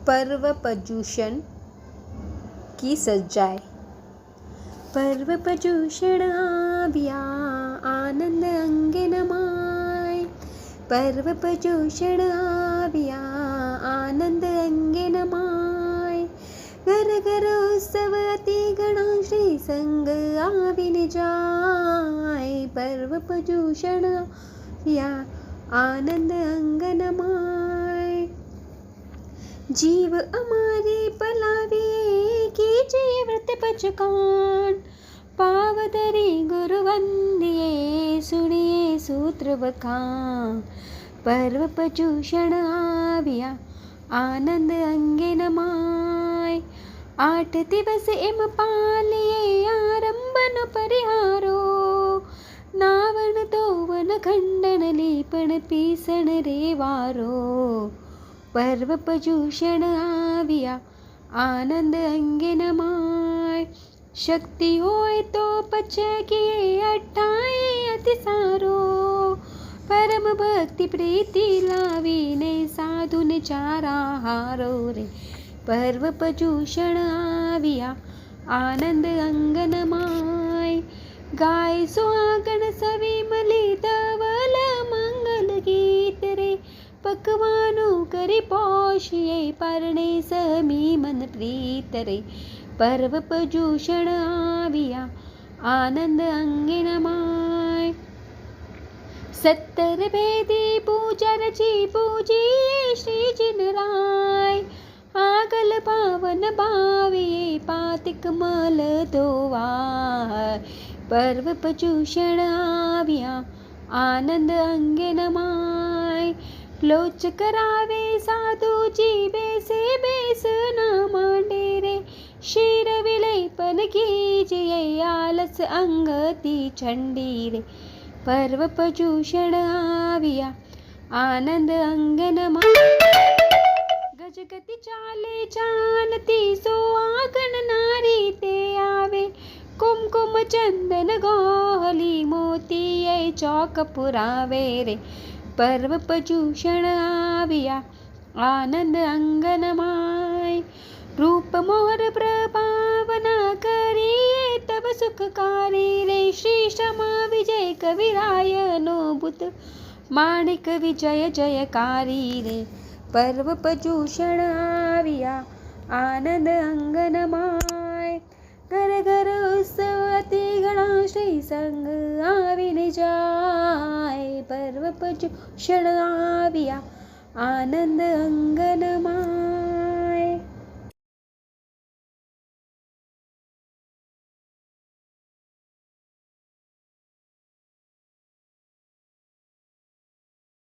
पर्व पर्युषण की सज्जाए। पर्व पर्युषण आविया आनंद अंगे नमाय। पर्व पर्युषण आविया आनंद अंगे नमाय। घर घर उत्सव अति गणा श्री संग आविन जाय। पर्व पर्युषण आविया आनंद अंग नमाय। जीव अमारी पलावी कीजिए व्रत पचकान। पावदरी गुरु वंदिए सुनिए सूत्र बखान। पर्व पर्युषण आविया आनंद अंगे नमाय। 8 दिवस एम पालिये आरंभन परिहारो। नावन तोवन खंडन लीपण पीसण रे वारो। पर्व पर्युषण आविया आनंद अंगे नमाय। शक्ति होय तो पचकिये अट्टाए अतिसारो। परम भक्ति प्रीति लावीने साधुने चारा हारो रे। पर्व पर्युषण आविया आनंद अंग नमाय। गाय सुहागण सवी मली धवल मंगल गीत रे। पकवानो करी पोषिये परणे समी मन प्रीत रे। पर्व पर्युषण आविया आनंद अंगे नमाय। 70 भेदी पूजा रची पूजिये श्री जिनराय। आगल पावन भाविये पातिक मल धोवाय। पर्व पर्युषण आविया आनंद अंगे नमाय। लोच करावे साधूजी बेसे बेस ना मांडे रे। शीर विलेपन कीजिए आलस अंगती चंडी रे। पर्व पर्युषण आविया आनंद अंग नमाय। गजगती चाले जानती सुहागण नारी ते आवे। कुमकुम चंदन गोहली मोतिये चौक पुरावे रे। पर्व पर्युषण आविया आनंद अंग नमाय। रूप मोहर प्रभावना करिये तब सुखकारी रे। श्री क्षमा विजय कविराय नोबुत माणिक विजय जयकारी रे। पर्व पर्युषण आविया आनंद अंग नमाय। घर घर उत्सव अति गणा श्री संग आविन जाय। पर्व पर्युषण आविया आनंद अंग